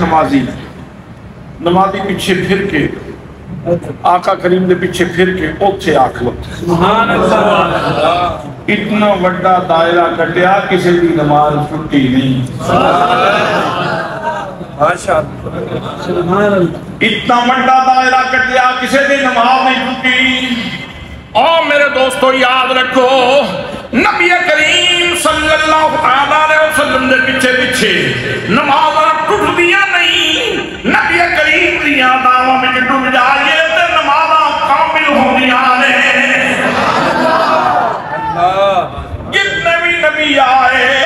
نمازی پیچھے پھر کے آقا کریم دے پیچھے پھر کے اوتھے آکھلت سبحان اللہ اتنا وڈا دائرہ کٹیا کسی بھی نماز چھٹی نہیں اتنا وڈا دائرہ کٹیا کسی بھی نماز نہیں چھٹی اور میرے دوستو یاد رکھو نبی کریم صلی اللہ علیہ وسلم دے پیچھے پیچھے نماز ٹوٹ دیا نہیں نبی کریم دیا دعوہ میں ڈوب جائیے تے نماز کامل ہو دیا نے جتنے بھی نبی آئے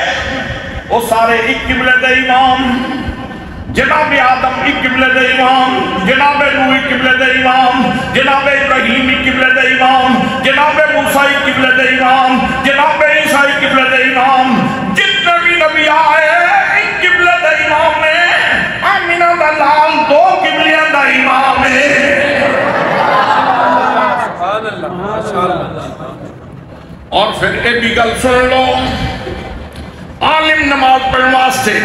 وہ سارے ایک قبلے دے امام جناب آدم ایک قبلے دے امام جناب نوح ایک قبلے دے امام جناب ابراہیم ایک قبلے دے امام جناب موسیٰ ایک قبلے دے امام جناب عیسیٰ ایک قبلے دے امام جتنے بھی نبی آئے ایک قبلے دے امام میں آمینہ دا لال دو قبلیاں دا امام ہے سبحان اللہ ماشاءاللہ اور پھر اے بھی گل سن لو عالم نماز پڑھنے واسطے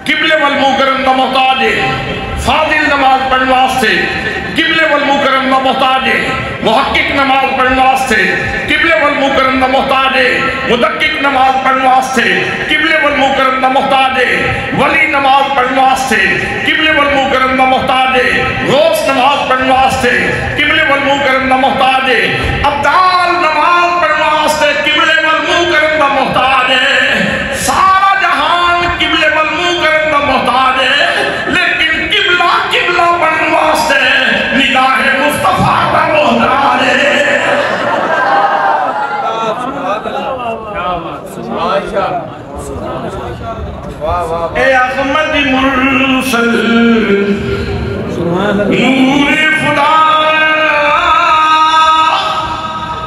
قبلے والمکرم دا محتاج ہے فاضل نماز پڑھنے واسطے قبلے والمکرم دا محتاج ہے محقق نماز پڑھنے واسطے قبلے والمکرم دا محتاج ہے مدقق نماز پڑھنے واسطے قبلے والمکرم دا محتاج ہے ولی نماز پڑھنے واسطے قبلے والمکرم دا محتاج ہے غوث نماز پڑھنے واسطے قبلے والمکرم دا محتاج ہے ابدال نماز پڑھنے واسطے قبلے والمکرم دا محتاج ہے سارا جہان قبلے والمکرم دا محتاج ہے لیکن قبلہ پڑھنے واسطے نگاہ مصطفیٰ کا محتاج ہے اے احمد مرسل نور خدا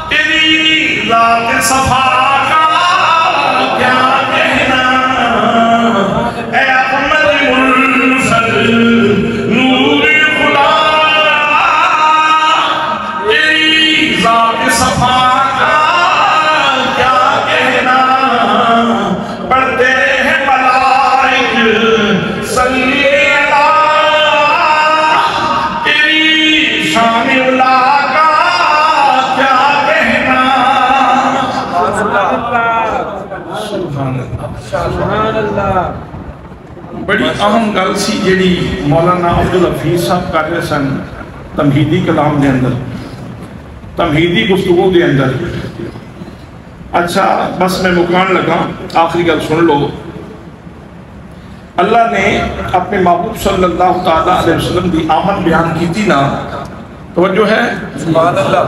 تیری ذات صفا کا کیا کہنا اے احمد مرسل نور خدا تیری ذات صفا کا کیا کہنا پڑھتے ہیں ملائک صلی بڑی اہم گل سی جیڑی مولانا عبدالحفیظ صاحب کر رہے سن تمہیدی کلام دے اندر تمہیدی گفتگو دے اندر اچھا بس میں مکان لگا آخری گل سن لو اللہ نے اپنے محبوب صلی اللہ تعالیٰ علیہ وسلم دی آمد بیان کی تھی نا، توجہ ہے، سبحان اللہ،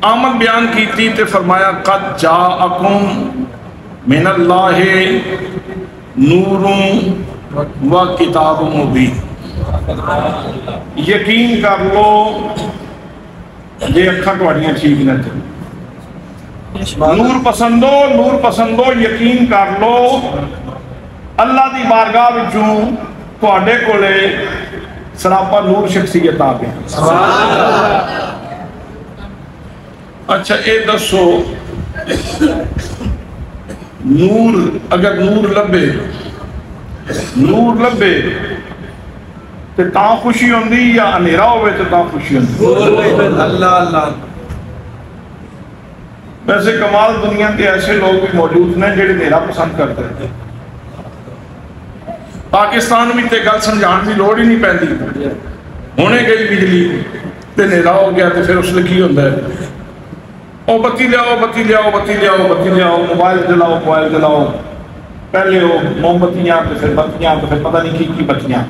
آمد بیان کی تھی تے فرمایا قد جاءکم من اللہ نور و کتاب مبین، یقین کر لو جے اکھاں تہاڈیاں ٹھیک نہ تھے، نور پسندو یقین کر لو اللہ دی بارگاہ وچوں تہاڈے کولے سراپا نور شخصیت آ گیا۔ اچھا اے دسو نور اگر نور لبے تے تاں خوشی ہوندی یا اندھیرا ہوئے تے تاں خوشی ہوندی؟ اللہ اللہ۔ ویسے کمال دنیا کے ایسے لوگ بھی موجود ہیں جڑے اندھیرا پسند کرتے ہیں۔ پاکستان میں تے گل سمجھان دی لوڑ ہی نہیں پیندی، ہونے گئی بجلی تے اندھیرا ہو گیا تے پھر اس لئے کی ہوندا ہے او بتی لیاؤ، موبائل جلاؤ، پہلے وہ موم بتیاں تے پھر بتیاں تے پھر پتہ نہیں کی بتیاں،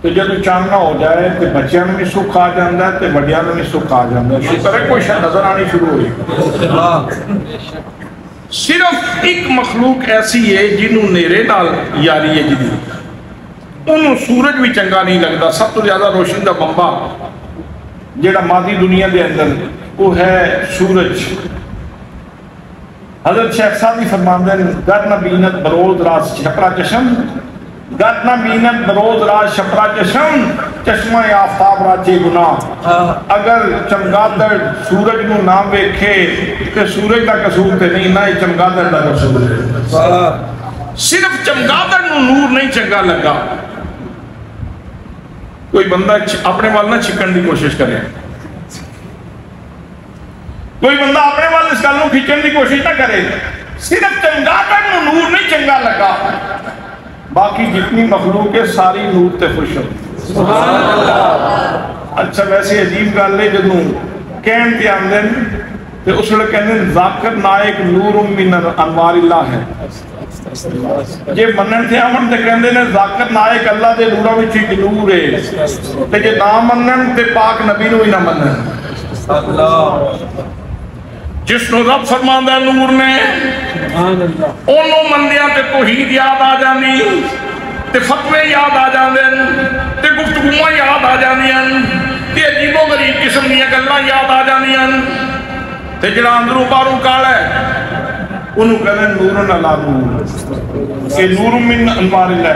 تو جب چاننا ہو جائے تو بچیاں میں بھی سکھ آ جاندہ ہے تو بڑیاں میں بھی سکھ آ جاندہ ہے، شکر ہے کوئی شاید نظر آنی شروع ہوئی۔ صرف ایک مخلوق ایسی ہے جنہوں نیرے نال یاری ہے جدی، انہوں سورج بھی چنگا نہیں لگتا۔ سب تو زیادہ روشن دا بمبا جیڑا مادی دنیا دے اندر وہ ہے سورج۔ حضرت شیخ صاحبی فرماندے ہیں گر نہ بینت بروز راز چھپرا چشم، گر نہ بینت بروز راز چھپرا چشم، چشمہ آفتاب راجے گناہ۔ اگر چمگادڑ سورج نو نام ویکھے کہ سورج دا قصور تے نہیں، نہ ہی چمگادڑ دا قصور ہے۔ صرف چمگادڑ نو نور نہیں چنگا لگا۔ کوئی بندہ اپنے وال نہ چھکن دی کوشش کرے، کوئی بندہ اپنے وال اس گل نو کھچن دی کوشش نہ کرے، صرف چمگادڑ نو نور نہیں چنگا لگا، باقی جتنی مخلوق ہے ساری نور تے خوش ہو۔ اچھا ویسے عجیب گل ہے جدوں کہن تے آندے تے اس ویلے کہندے ذاکر نائک نور من انوار اللہ ہے، جے منن تے آمن تے کہندے نے ذاکر نائک اللہ دے نوراں وچ ایک نور ہے، تے جے نہ منن تے پاک نبی نو ہی نہ منن۔ جس نو رب فرماندا ہے نور نے انہوں مندیاں تے توحید یاد آ جانی، تے فتوے یاد آ جاندے، تے گفتگوواں یاد آ جانیاں، تے عجیب و غریب قسم دیاں گلاں یاد آ جانیاں، تے جڑا اندروں باہروں کالا ہے انہوں کہنے نور علی نور، کہ نور من انوار اللہ۔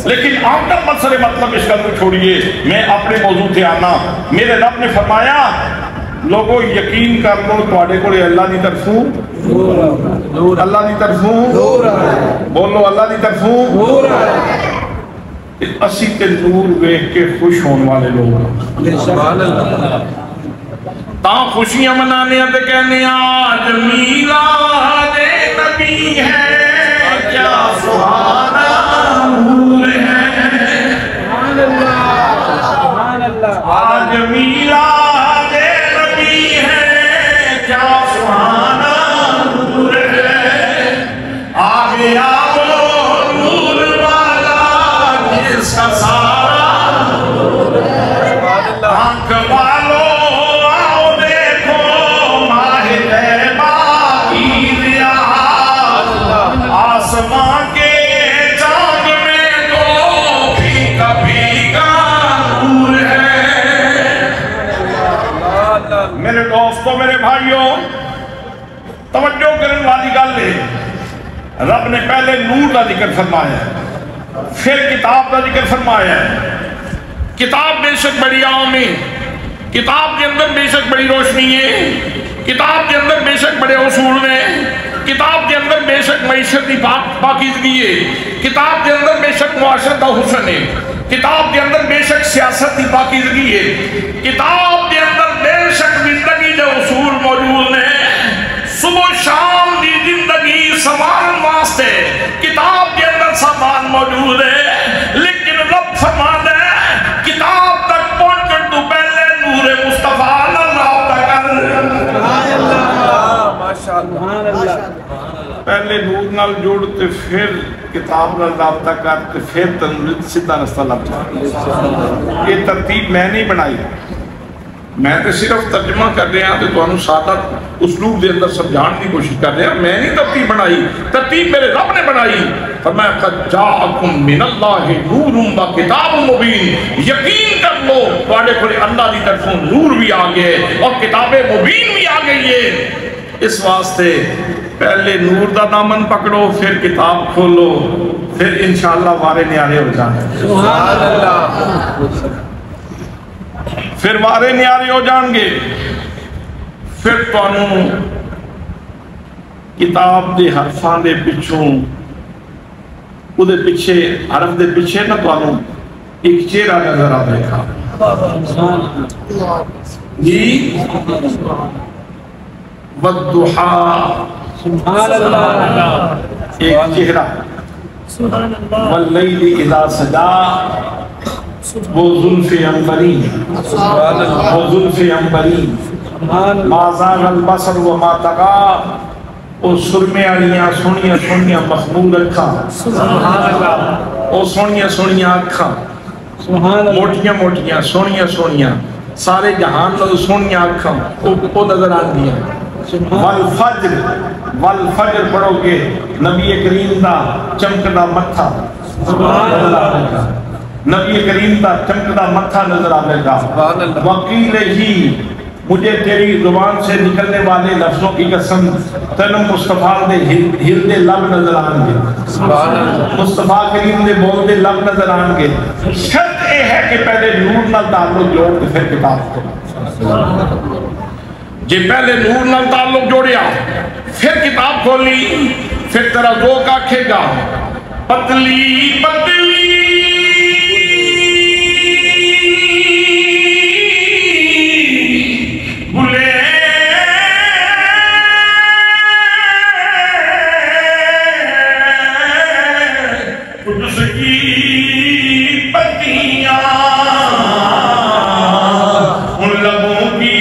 لیکن عام تر مسئلے مطلب اس گل کو چھوڑیے، میں اپنے موضوع تے آنا۔ میرے رب نے فرمایا لوگوں یقین کر لو تواڈے کولے اللہ دی طرفوں نور، اللہ دی طرفوں نور، بولو اللہ دی طرفوں نور۔ اسی تے نور ویکھ کے خوش ہون والے لوگ، سبحان اللہ، تاں خوشیاں منانے تے کہنے آج میلاد نبی ہے، کیا سبحانہ نور ہے، سبحان اللہ، آج میلاد میرے دوستو، میرے بھائیوں، توجہ کرنے والی گل ہے، رب نے پہلے نور کا ذکر فرمایا ہے، پھر کتاب کا ذکر فرمایا ہے۔ کتاب بے شک بڑی عام ہے، کتاب کے اندر بے شک بڑی روشنی ہے، کتاب کے اندر بے شک بڑے اصول ہیں، کتاب کے اندر بے شک معیشت کی پاکیزگی ہے، کتاب کے اندر بے شک معاشرت کا حسن ہے، کتاب کے اندر بے شک سیاست کی پاکیزگی ہے، کتاب کے اندر بے شک زندگی کے اصول موجود ہیں۔ صبح شام دی زندگی سامان واسطے کتاب کے اندر سامان موجود ہے، لیکن رب فرماتا ہے کتاب تک پہنچنے تو پہلے نور مصطفیٰ نہ رابطہ کر۔ ماشاءاللہ، پہلے نور نال جوڑ تے پھر کتاب نال رابطہ کر تے پھر تنویر سیدھا رستہ لب جائے. یہ ترتیب میں نہیں بنائی, میں تے صرف ترجمہ کر رہا ہوں تے تانوں سادہ اسلوب دے اندر سمجھان کی کوشش کر رہا. میں نہیں ترتیب بنائی, ترتیب میرے رب نے بنائی. فرمایا قد جاءکم من اللہ نور و کتاب مبین, یقین کر لو تواڈے کول اللہ دی طرفوں نور بھی آ گئے اور کتاب مبین بھی آ گئی ہے. اس واسطے پہلے نور دا دامن پکڑو, پھر کتاب کھولو, پھر انشاءاللہ وارے نیارے ہو جانے. سبحان اللہ. پھر وارے نیارے ہو جان گے. پھر تانوں کتاب دے حرفاں دے پچھوں او دے پیچھے حرف دے پیچھے نہ تانوں ایک چہرہ نظر آئے گا. جی والضحا, سبحان اللہ, ایک چہرہ. واللیل اذا سجا, وہ زلف عنبری, وہ زلف عنبری. ما زاغ البصر وما طغى, او سرمے والیاں سونیاں سونیاں مخمور اکھاں. او سونیاں سونیاں اکھاں, موٹیاں موٹیاں سونیاں سونیاں, سارے جہان لو سونیاں اکھاں او نظر آن دیا. والفجر, والفجر پڑھو گے نبی کریم دا چمکدا متھا, نبی کریم دا چمکدا متھا نظر آئے گا. وقیل ہی, مجھے تیری زبان سے نکلنے والے لفظوں کی قسم, تینوں مصطفیٰ دے ہلدے لب نظر آن گے, مصطفیٰ کریم دے بولدے لب نظر آن گے. شرط یہ ہے کہ پہلے نور نال تعلق جوڑ کے پھر کتاب کو. جی پہلے نور نال تعلق جوڑیا پھر کتاب کھولی, پھر تیرا ذوق آکھے گا پتلی پتلی بلے قدس کی پتیاں, ان لبوں کی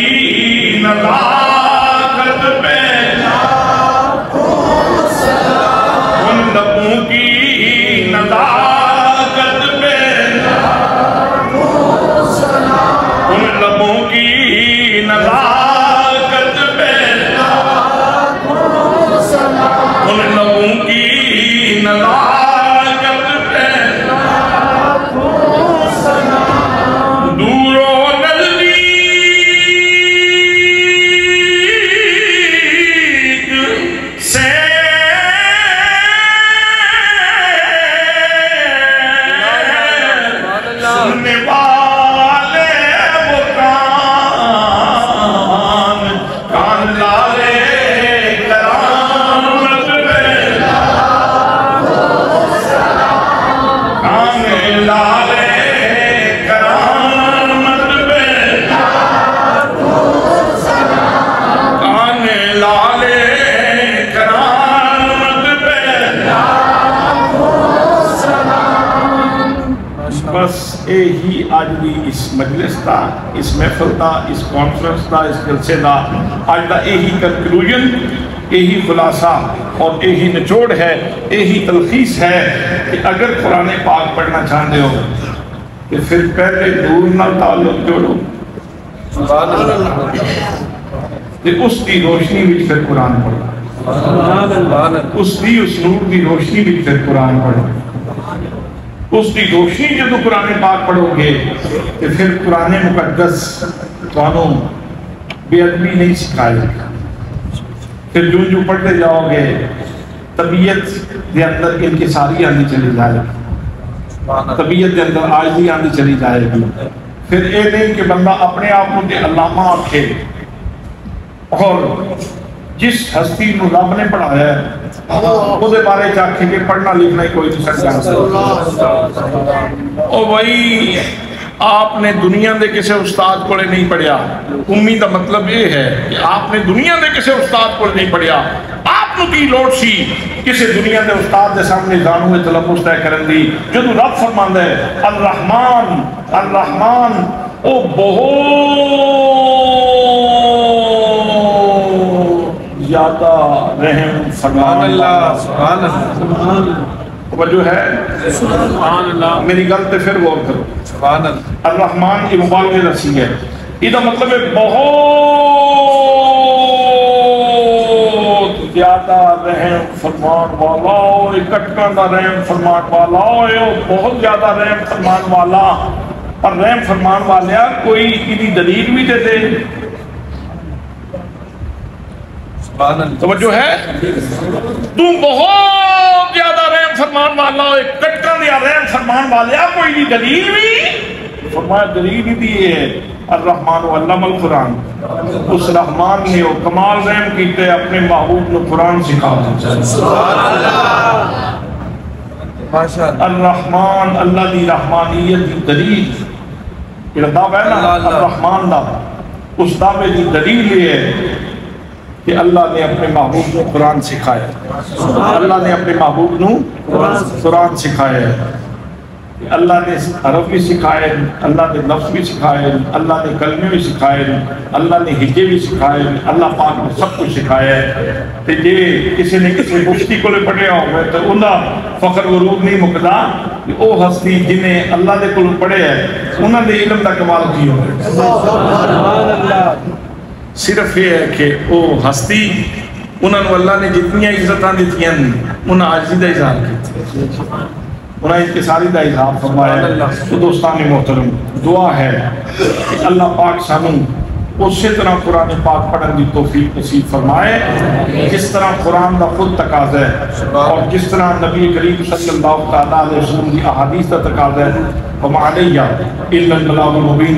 نزاکت پہ, ان لبوں کی نزاکت پہ, ان لبوں کی نزاکت پہ, ان لبوں کی نزاکت پہ. دور و نزدیک سے سننے والے وہ کان لالے کرامت پہ, کان لالے کرامت پہ, کان لالے کرامت پہ. بس یہی آج بھی اس مجلس دا, اس محفل دا, اس کانفرنس دا, اس جلسے دا آج دا یہی کنکلوژن, یہی خلاصہ اور یہی نچوڑ ہے, یہی تلخیص ہے کہ اگر قرآن پاک پڑھنا چاہتے ہو کہ پھر پہلے نور نال تعلق جوڑو, کہ اس کی روشنی بھی پھر قرآن پڑھو, اس کی اس نور کی روشنی بھی پھر قرآن پڑھو. اس کی روشنی جب قرآن پاک پڑھو گے تو پھر قرآن مقدس تانوں بے ادبی نہیں سکھائے گا. پھر جو پڑھتے جاؤ گے طبیعت دے اندر انکساری آنی چلی جائے گی, طبیعت دے اندر عاجزی آنی چلی جائے گی. پھر یہ نہیں کہ بندہ اپنے آپ کو علامہ آکھے, اور جس ہستی نو رب نے پڑھایا ہے وہ دے بارے چاکھے کہ پڑھنا لکھنا ہی کوئی نہیں سکتا. او بھائی آپ نے دنیا دے کسے استاد کو نہیں پڑھیا, امی دا مطلب یہ ہے کہ آپ نے دنیا دے کسے استاد کو نہیں پڑھیا. آپ نو کی لوڑ سی کسے دنیا دے استاد دے سامنے زانو تلفظ طے کرن دی, جدوں رب فرماندا ہے الرحمن الرحمن, او بہت زیادہ رحم سبحان اللہ سبحان اللہ توجہ ہے سبحان اللہ میری گل تے پھر غور کرو سبحان اللہ الرحمن کی مبالغہ رسی ہے یہ مطلب ہے بہت زیادہ رحم فرمان والا اکٹھا دا رحم فرمان والا بہت زیادہ رحم فرمان والا اور رحم فرمان والیا کوئی کی دلیل بھی دے دے سبحان اللہ توجہ ہے تو بہت زیادہ رحم فرمان والا اکٹھا دیا رحم فرمان والیا کوئی کی دلیل بھی فرمایا دلیل ہی دی ہے الرحمن علم القرآن اس رحمان نے وہ کمال رحم کیتے اپنے محبوب نے قرآن سکھا سبحان اللہ ماشاءاللہ الرحمن اللہ دی رحمانیت دی دلیل یہ دعویٰ ہے نا الرحمن دا اس دعوے دی دلیل یہ ہے کہ اللہ نے اپنے محبوب نے قرآن سکھایا اللہ نے اپنے محبوب نے قرآن سکھایا اللہ نے حرف بھی سکھائے اللہ نے لفظ بھی سکھائے اللہ نے کلمے بھی سکھائے اللہ نے ہجے بھی سکھائے اللہ پاک نے سب کچھ سکھایا ہے کہ جے کسی نے کسی مفتی کو لے پڑھے ہوئے تو انہاں فخر غرور نہیں مکدا کہ او ہستی جنہیں اللہ دے کو پڑھے ہے انہاں نے علم دا کمال کی ہوئے سبحان اللہ صرف یہ ہے کہ او ہستی انہوں نے اللہ نے جتنی عزتاں دیتیاں انہاں عاجزی دا اظہار کیتے انہاں انکساری دا اظہار فرمایا تو دوستان محترم دعا ہے کہ اللہ پاک سانوں اسی طرح قرآن پاک پڑھن دی توفیق نصیب فرمائے جس طرح قرآن دا خود تقاضا ہے اور جس طرح نبی کریم صلی اللہ علیہ وسلم کی احادیث دا تقاضا ہے وَمَا عَلَيَّ إِلَّا الْبَلَاغُ الْمُبِينُ